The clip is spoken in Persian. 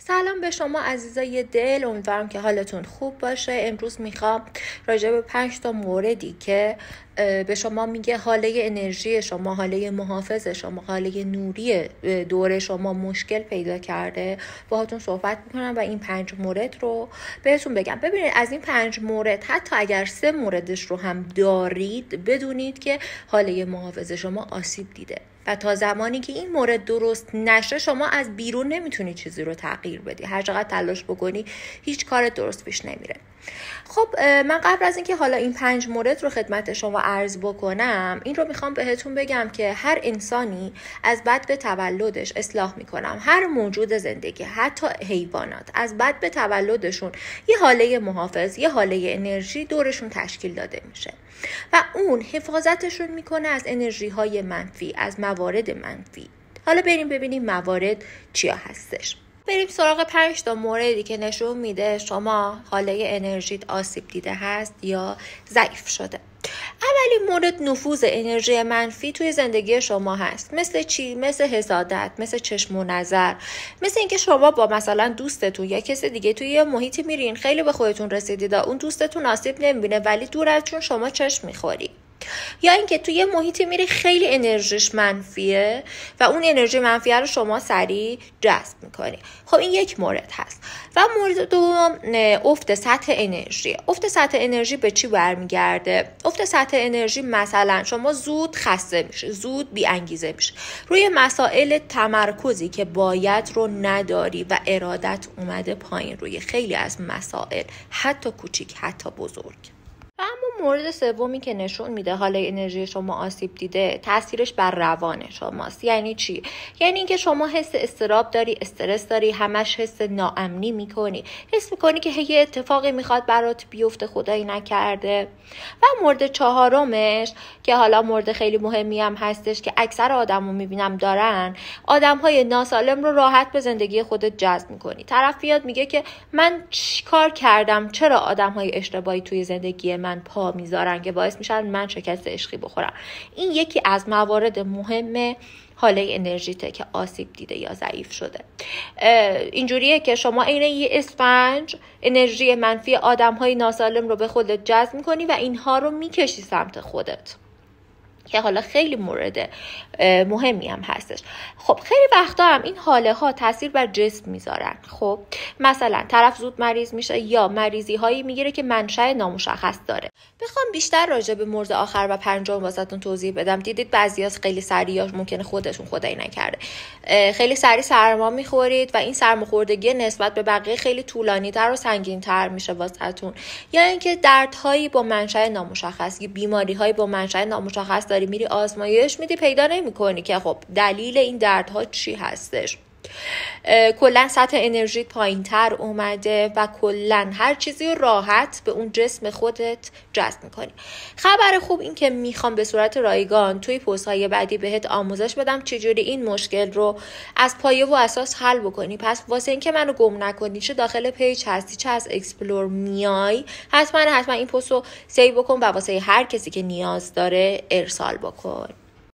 سلام به شما عزیزای دل، امیدوارم که حالتون خوب باشه. امروز میخوام راجع به 5 تا موردی که به شما میگه حاله انرژی شما، حاله محافظ شما، حاله نوری دور شما مشکل پیدا کرده باهاتون صحبت میکنم و این 5 مورد رو بهتون بگم. ببینید از این 5 مورد حتی اگر 3 موردش رو هم دارید بدونید که حاله محافظ شما آسیب دیده و تا زمانی که این مورد درست نشه شما از بیرون نمیتونی چیزی رو تغییر بدی. هر چقدر تلاش بکنی هیچ کار درست پیش نمیره. خب من قبل از اینکه حالا این 5 مورد رو خدمت شما عرض بکنم، این رو میخوام بهتون بگم که هر انسانی از بد به تولدش، اصلاح میکنم، هر موجود زندگی حتی حیوانات از بد به تولدشون یه حاله محافظ، یه حاله انرژی دورشون تشکیل داده میشه و اون حفاظتشون میکنه از انرژی های منفی، از موارد منفی. حالا بریم ببینیم موارد چیا هستش. بریم سراغ 5 تا موردی که نشون میده شما حاله انرژیت آسیب دیده هست یا ضعیف شده. اولین مورد نفوذ انرژی منفی توی زندگی شما هست. مثل چی؟ مثل حسادت، مثل چشم و نظر، مثل اینکه شما با مثلا دوستتون یا کسی دیگه توی یه محیطی میرین، خیلی به خودتون رسیدید، اون دوستتون آسیب نمیبینه ولی دور از چون شما چشم میخوری. یا اینکه توی یه محیطی میری خیلی انرژیش منفیه و اون انرژی منفیه رو شما سریع جذب میکنی. خب این یک مورد هست. و مورد دوم افت سطح انرژی. افت سطح انرژی به چی برمیگرده؟ افت سطح انرژی مثلا شما زود خسته میشه، زود بی انگیزه میشه، روی مسائل تمرکزی که باید رو نداری و ارادت اومده پایین روی خیلی از مسائل، حتی کوچیک حتی بزرگ. و اما مورد سومی که نشون میده حاله انرژی شما آسیب دیده، تاثیرش بر روان شماست. یعنی چی؟ یعنی اینکه شما حس اضطراب داری، استرس داری، همش حس ناامنی میکنی، حس میکنی که یه اتفاقی میخواد برات بیفته خدایی نکرده. و مورد چهارمش که حالا مورد خیلی مهمی هم هستش که اکثر آدمو میبینم دارن، آدمهای ناسالم رو راحت به زندگی خودت جذب میکنی. طرف بیاد میگه که من چیکار کردم، چرا آدمهای اشتباهی توی زندگی من پا میذارن که باعث میشن من شکست عشقی بخورم. این یکی از موارد مهم حاله انرژیته که آسیب دیده یا ضعیف شده. اینجوریه که شما عین یه اسفنج انرژی منفی آدم‌های ناسالم رو به خودت جذب می‌کنی و اینها رو می‌کشی سمت خودت، که حالا خیلی مورد مهمی هم هستش. خب خیلی وقتا هم این حاله ها تاثیر بر جسم میذارن. خب مثلا طرف زود مریض میشه یا مریضی هایی میگیره که منشأ نامشخص داره. بخوام بیشتر راجع به مورد آخر و پنجم واسهتون توضیح بدم، دیدید بعضی‌ها خیلی سریع ممکنه خودشون خدایی نکرده خیلی سریع سرما میخورید و این سرماخوردگی نسبت به بقیه خیلی طولانی‌تر و سنگین‌تر میشه واسهتون. یا اینکه دردهایی با منشأ نامشخص، بیماری‌هایی با منشأ نامشخص داری میری آزمایش میدی پیدا نمی‌کنی که خب دلیل این دردها چی هستش. کلن سطح انرژیت پایین‌تر اومده و کلن هر چیزی راحت به اون جسم خودت جذب میکنی. خبر خوب این که میخوام به صورت رایگان توی پست‌های بعدی بهت آموزش بدم چجوری این مشکل رو از پایه و اساس حل بکنی. پس واسه اینکه منو گم نکنی، چه داخل پیج هستی چه از اکسپلور میای، حتما این پست رو سیو بکن و واسه هر کسی که نیاز داره ارسال بکن.